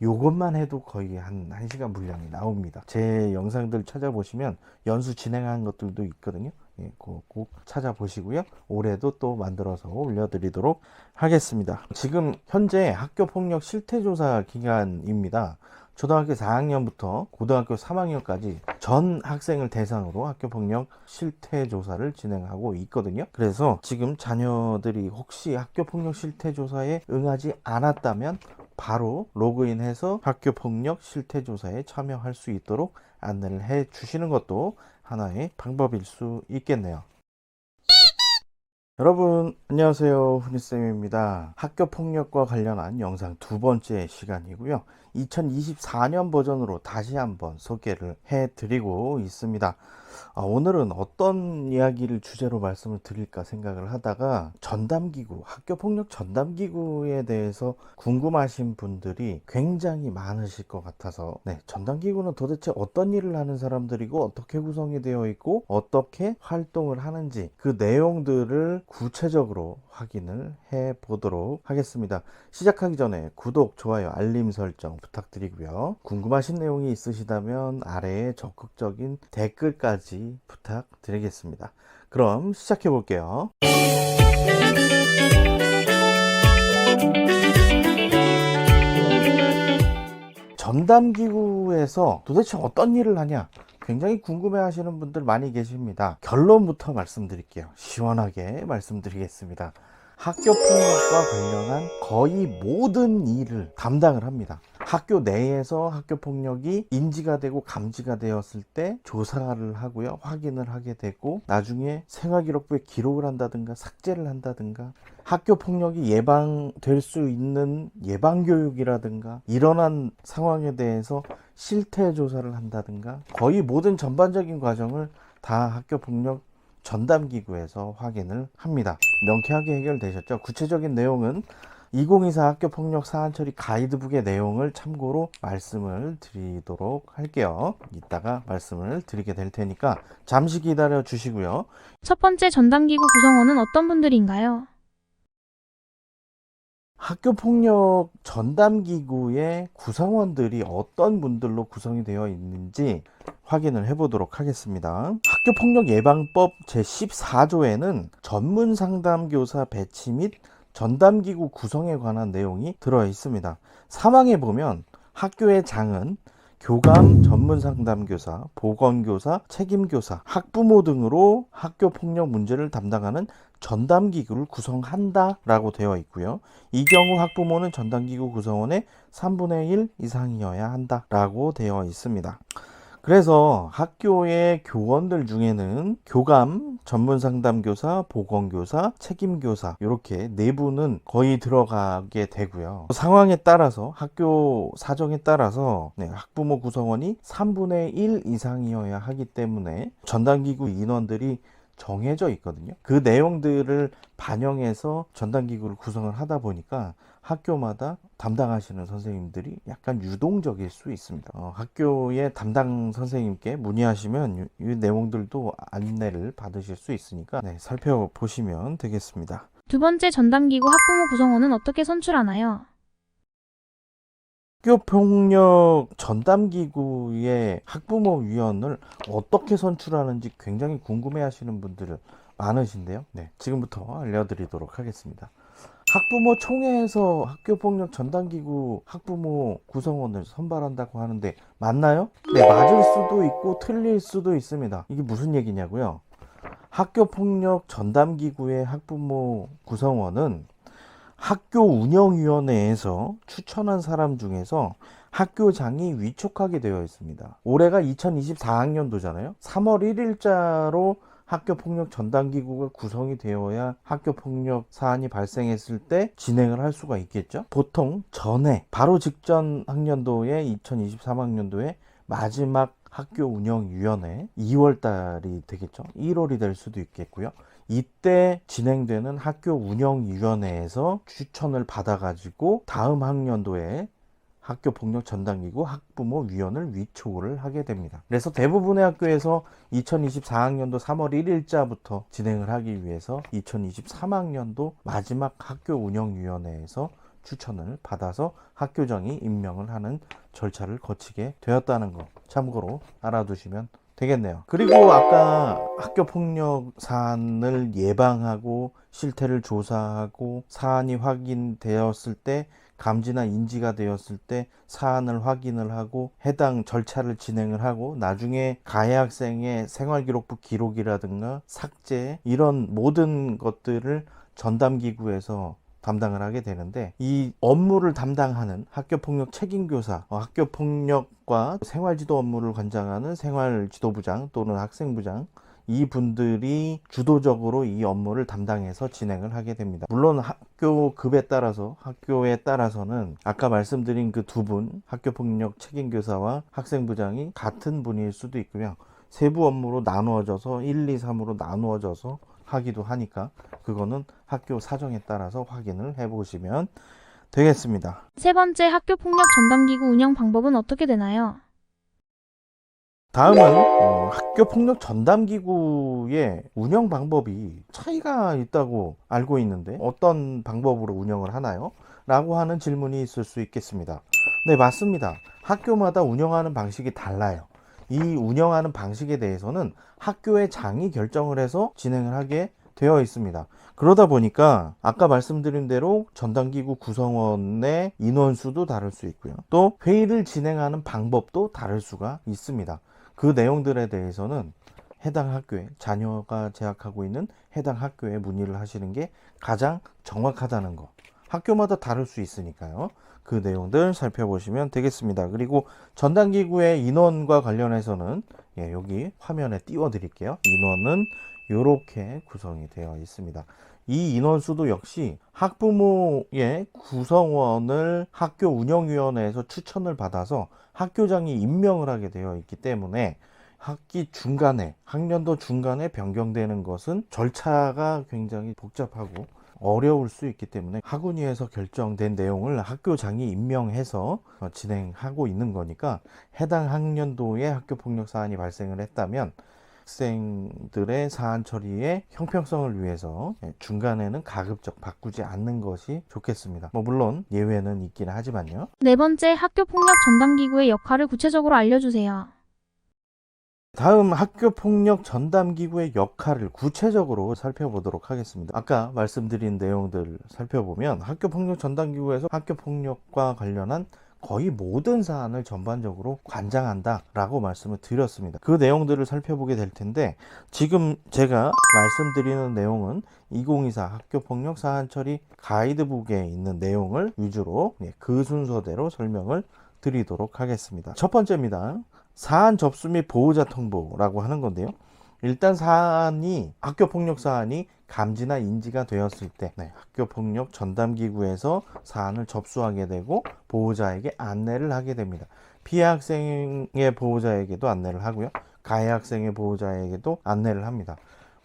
요것만 해도 거의 한 1시간 분량이 나옵니다. 제 영상들 찾아보시면 연수 진행한 것들도 있거든요. 예, 꼭 찾아보시고요. 올해도 또 만들어서 올려드리도록 하겠습니다. 지금 현재 학교폭력 실태조사 기간입니다. 초등학교 4학년부터 고등학교 3학년까지 전 학생을 대상으로 학교폭력 실태조사를 진행하고 있거든요. 그래서 지금 자녀들이 혹시 학교폭력 실태조사에 응하지 않았다면 바로 로그인해서 학교폭력 실태조사에 참여할 수 있도록 안내를 해 주시는 것도 하나의 방법일 수 있겠네요. 여러분 안녕하세요, 훈이쌤입니다. 학교폭력과 관련한 영상 두 번째 시간이고요. 2024년 버전으로 다시 한번 소개를 해드리고 있습니다. 오늘은 어떤 이야기를 주제로 말씀을 드릴까 생각을 하다가 전담기구, 학교폭력 전담기구에 대해서 궁금하신 분들이 굉장히 많으실 것 같아서 전담기구는 도대체 어떤 일을 하는 사람들이고 어떻게 구성이 되어 있고 어떻게 활동을 하는지 그 내용들을 구체적으로 확인을 해 보도록 하겠습니다. 시작하기 전에 구독, 좋아요, 알림 설정 부탁드리고요. 궁금하신 내용이 있으시다면 아래에 적극적인 댓글까지 부탁드리겠습니다. 그럼 시작해 볼게요. 전담기구에서 도대체 어떤 일을 하냐, 굉장히 궁금해 하시는 분들 많이 계십니다. 결론부터 말씀드릴게요. 시원하게 말씀드리겠습니다. 학교폭력과 관련한 거의 모든 일을 담당을 합니다. 학교 내에서 학교폭력이 인지가 되고 감지가 되었을 때 조사를 하고요, 확인을 하게 되고 나중에 생활기록부에 기록을 한다든가 삭제를 한다든가 학교폭력이 예방될 수 있는 예방교육이라든가 일어난 상황에 대해서 실태조사를 한다든가 거의 모든 전반적인 과정을 다 학교폭력 전담기구에서 확인을 합니다. 명쾌하게 해결되셨죠? 구체적인 내용은 2024 학교폭력 사안처리 가이드북의 내용을 참고로 말씀을 드리도록 할게요. 이따가 말씀을 드리게 될 테니까 잠시 기다려 주시고요. 첫 번째 전담기구 구성원은 어떤 분들인가요? 학교폭력 전담기구의 구성원들이 어떤 분들로 구성이 되어 있는지 확인을 해보도록 하겠습니다. 학교폭력 예방법 제14조에는 전문 상담교사 배치 및 전담기구 구성에 관한 내용이 들어 있습니다. 사망에 보면 학교의 장은 교감, 전문상담교사, 보건교사, 책임교사, 학부모 등으로 학교폭력 문제를 담당하는 전담기구를 구성한다 라고 되어 있고요. 이 경우 학부모는 전담기구 구성원의 3분의 1 이상이어야 한다 라고 되어 있습니다. 그래서 학교의 교원들 중에는 교감, 전문상담교사, 보건교사, 책임교사 이렇게 내부는 거의 들어가게 되고요. 상황에 따라서 학교 사정에 따라서 학부모 구성원이 3분의 1 이상이어야 하기 때문에 전담기구 인원들이 정해져 있거든요. 그 내용들을 반영해서 전담기구를 구성을 하다 보니까 학교마다 담당하시는 선생님들이 약간 유동적일 수 있습니다. 학교의 담당 선생님께 문의하시면 이 내용들도 안내를 받으실 수 있으니까 살펴보시면 되겠습니다. 두 번째 전담기구 학부모 구성원은 어떻게 선출하나요? 학교폭력 전담기구의 학부모위원을 어떻게 선출하는지 굉장히 궁금해 하시는 분들 많으신데요. 지금부터 알려드리도록 하겠습니다. 학부모 총회에서 학교폭력 전담기구 학부모 구성원을 선발한다고 하는데 맞나요? 맞을 수도 있고 틀릴 수도 있습니다. 이게 무슨 얘기냐고요? 학교폭력 전담기구의 학부모 구성원은 학교 운영위원회에서 추천한 사람 중에서 학교장이 위촉하게 되어 있습니다. 올해가 2024학년도잖아요. 3월 1일자로 학교폭력 전담기구가 구성이 되어야 학교폭력 사안이 발생했을 때 진행을 할 수가 있겠죠. 보통 전에 바로 직전 학년도에 2023학년도에 마지막 학교운영위원회 2월 달이 되겠죠. 1월이 될 수도 있겠고요. 이때 진행되는 학교운영위원회에서 추천을 받아가지고 다음 학년도에 학교폭력 전담기구 학부모위원을 위촉을 하게 됩니다. 그래서 대부분의 학교에서 2024학년도 3월 1일자부터 진행을 하기 위해서 2023학년도 마지막 학교운영위원회에서 추천을 받아서 학교장이 임명을 하는 절차를 거치게 되었다는 거 참고로 알아두시면 되겠네요. 그리고 아까 학교 폭력 사안을 예방하고 실태를 조사하고 사안이 확인되었을 때 감지나 인지가 되었을 때 사안을 확인을 하고 해당 절차를 진행을 하고 나중에 가해 학생의 생활기록부 기록이라든가 삭제 이런 모든 것들을 전담기구에서 담당을 하게 되는데 이 업무를 담당하는 학교폭력 책임교사, 학교폭력과 생활지도 업무를 관장하는 생활지도부장 또는 학생부장 이 분들이 주도적으로 이 업무를 담당해서 진행을 하게 됩니다. 물론 학교급에 따라서 학교에 따라서는 아까 말씀드린 그 두 분 학교폭력 책임교사와 학생부장이 같은 분일 수도 있고요. 세부 업무로 나누어져서 1, 2, 3으로 나누어져서 하기도 하니까 그거는 학교 사정에 따라서 확인을 해보시면 되겠습니다. 세 번째, 학교 폭력 전담기구 운영 방법은 어떻게 되나요? 다음은 학교폭력 전담기구의 운영 방법이 차이가 있다고 알고 있는데 어떤 방법으로 운영을 하나요? 라고 하는 질문이 있을 수 있겠습니다. 네, 맞습니다. 학교마다 운영하는 방식이 달라요. 이 운영하는 방식에 대해서는 학교의 장이 결정을 해서 진행을 하게 되어 있습니다. 그러다 보니까 아까 말씀드린 대로 전담기구 구성원의 인원수도 다를 수 있고요. 또 회의를 진행하는 방법도 다를 수가 있습니다. 그 내용들에 대해서는 해당 학교에 자녀가 재학하고 있는 해당 학교에 문의를 하시는 게 가장 정확하다는 거. 학교마다 다를 수 있으니까요. 그 내용들 살펴보시면 되겠습니다. 그리고 전담기구의 인원과 관련해서는 여기 화면에 띄워 드릴게요. 인원은 이렇게 구성이 되어 있습니다. 이 인원수도 역시 학부모의 구성원을 학교 운영위원회에서 추천을 받아서 학교장이 임명을 하게 되어 있기 때문에 학기 중간에 학년도 중간에 변경되는 것은 절차가 굉장히 복잡하고 어려울 수 있기 때문에 학운위에서 결정된 내용을 학교장이 임명해서 진행하고 있는 거니까 해당 학년도에 학교폭력 사안이 발생을 했다면 학생들의 사안 처리의 형평성을 위해서 중간에는 가급적 바꾸지 않는 것이 좋겠습니다. 물론 예외는 있긴 하지만요. 네 번째, 학교 폭력 전담기구의 역할을 구체적으로 알려주세요. 다음 학교폭력 전담기구의 역할을 구체적으로 살펴보도록 하겠습니다. 아까 말씀드린 내용들 살펴보면 학교폭력 전담기구에서 학교폭력과 관련한 거의 모든 사안을 전반적으로 관장한다 라고 말씀을 드렸습니다. 그 내용들을 살펴보게 될 텐데 지금 제가 말씀드리는 내용은 2024 학교폭력 사안 처리 가이드북에 있는 내용을 위주로 그 순서대로 설명을 드리도록 하겠습니다. 첫 번째입니다. 사안 접수 및 보호자 통보라고 하는 건데요. 일단 학교폭력 사안이 감지나 인지가 되었을 때 학교폭력 전담기구에서 사안을 접수하게 되고 보호자에게 안내를 하게 됩니다. 피해 학생의 보호자에게도 안내를 하고요. 가해 학생의 보호자에게도 안내를 합니다.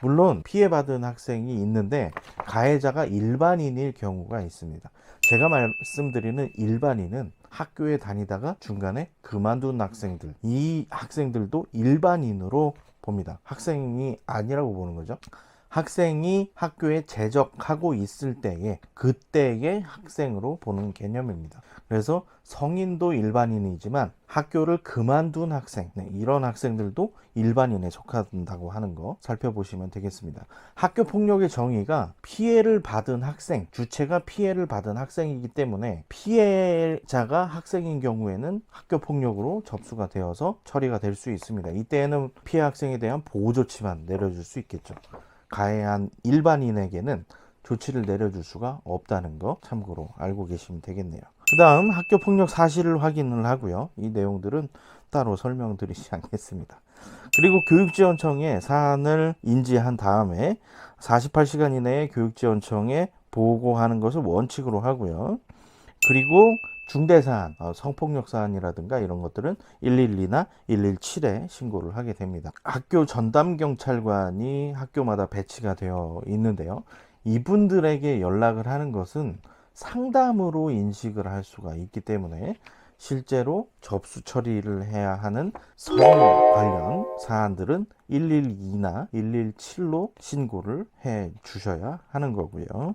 물론 피해받은 학생이 있는데 가해자가 일반인일 경우가 있습니다. 제가 말씀드리는 일반인은 학교에 다니다가 중간에 그만둔 학생들, 이 학생들도 일반인으로 봅니다. 학생이 아니라고 보는 거죠. 학생이 학교에 재적하고 있을 때에 그때의 학생으로 보는 개념입니다. 그래서 성인도 일반인이지만 학교를 그만둔 학생, 이런 학생들도 일반인에 속한다고 하는 거 살펴보시면 되겠습니다. 학교 폭력의 정의가 피해를 받은 학생, 주체가 피해를 받은 학생이기 때문에 피해자가 학생인 경우에는 학교 폭력으로 접수가 되어서 처리가 될 수 있습니다. 이때에는 피해 학생에 대한 보호 조치만 내려줄 수 있겠죠. 가해한 일반인에게는 조치를 내려줄 수가 없다는 거 참고로 알고 계시면 되겠네요. 그 다음 학교폭력 사실을 확인을 하고요. 이 내용들은 따로 설명드리지 않겠습니다. 그리고 교육지원청에 사안을 인지한 다음에 48시간 이내에 교육지원청에 보고하는 것을 원칙으로 하고요. 그리고 중대사안, 성폭력 사안이라든가 이런 것들은 112나 117에 신고를 하게 됩니다. 학교 전담경찰관이 학교마다 배치가 되어 있는데요. 이분들에게 연락을 하는 것은 상담으로 인식을 할 수가 있기 때문에 실제로 접수 처리를 해야 하는 성 관련 사안들은 112나 117로 신고를 해 주셔야 하는 거고요.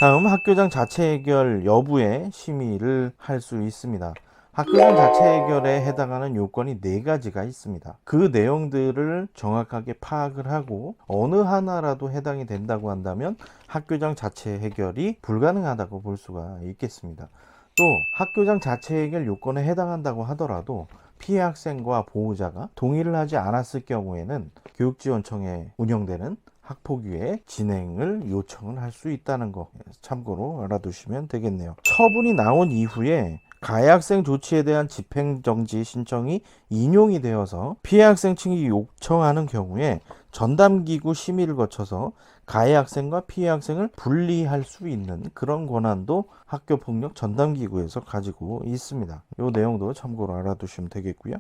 다음 학교장 자체 해결 여부에 심의를 할 수 있습니다. 학교장 자체 해결에 해당하는 요건이 4가지가 있습니다. 그 내용들을 정확하게 파악을 하고 어느 하나라도 해당이 된다고 한다면 학교장 자체 해결이 불가능하다고 볼 수가 있겠습니다. 또 학교장 자체 해결 요건에 해당한다고 하더라도 피해 학생과 보호자가 동의를 하지 않았을 경우에는 교육지원청에 운영되는 학폭위에 진행을 요청을 할 수 있다는 거 참고로 알아두시면 되겠네요. 처분이 나온 이후에 가해 학생 조치에 대한 집행정지 신청이 인용이 되어서 피해 학생 측이 요청하는 경우에 전담기구 심의를 거쳐서 가해 학생과 피해 학생을 분리할 수 있는 그런 권한도 학교폭력 전담기구에서 가지고 있습니다. 이 내용도 참고로 알아두시면 되겠고요.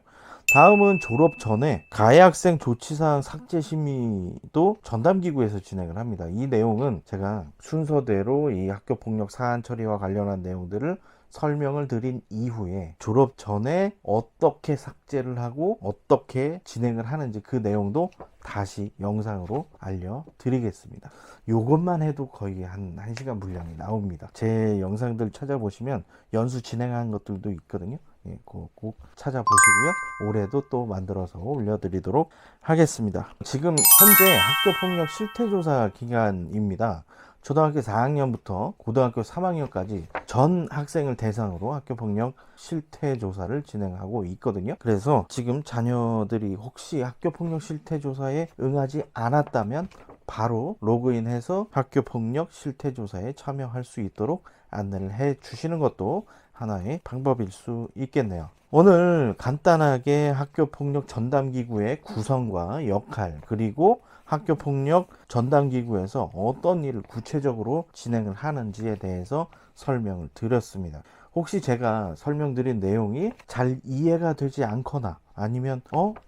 다음은 졸업 전에 가해 학생 조치사항 삭제 심의도 전담기구에서 진행을 합니다. 이 내용은 제가 순서대로 이 학교폭력 사안 처리와 관련한 내용들을 설명을 드린 이후에 졸업 전에 어떻게 삭제를 하고 어떻게 진행을 하는지 그 내용도 다시 영상으로 알려드리겠습니다. 요것만 해도 거의 한 1시간 분량이 나옵니다. 제 영상들 찾아보시면 연수 진행한 것들도 있거든요. 예, 꼭 찾아보시고요. 올해도 또 만들어서 올려드리도록 하겠습니다. 지금 현재 학교폭력 실태조사 기간입니다. 초등학교 4학년부터 고등학교 3학년까지 전 학생을 대상으로 학교폭력 실태조사를 진행하고 있거든요. 그래서 지금 자녀들이 혹시 학교폭력 실태조사에 응하지 않았다면 바로 로그인해서 학교폭력 실태조사에 참여할 수 있도록 안내를 해 주시는 것도 하나의 방법일 수 있겠네요. 오늘 간단하게 학교폭력 전담기구의 구성과 역할, 그리고 학교폭력 전담기구에서 어떤 일을 구체적으로 진행을 하는지에 대해서 설명을 드렸습니다. 혹시 제가 설명드린 내용이 잘 이해가 되지 않거나 아니면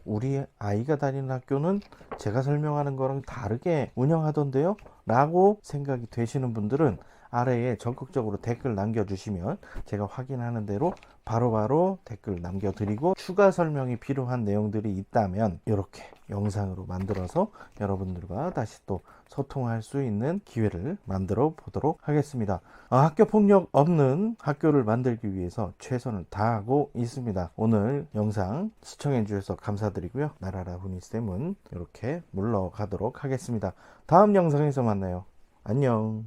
우리 아이가 다니는 학교는 제가 설명하는 거랑 다르게 운영하던데요? 라고 생각이 되시는 분들은 아래에 적극적으로 댓글 남겨주시면 제가 확인하는 대로 바로바로 댓글 남겨드리고 추가 설명이 필요한 내용들이 있다면 이렇게 영상으로 만들어서 여러분들과 다시 또 소통할 수 있는 기회를 만들어 보도록 하겠습니다. 학교폭력 없는 학교를 만들기 위해서 최선을 다하고 있습니다. 오늘 영상 시청해 주셔서 감사드리고요. 나라라 훈이쌤은 이렇게 물러가도록 하겠습니다. 다음 영상에서 만나요. 안녕.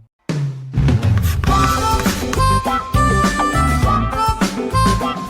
Thank you.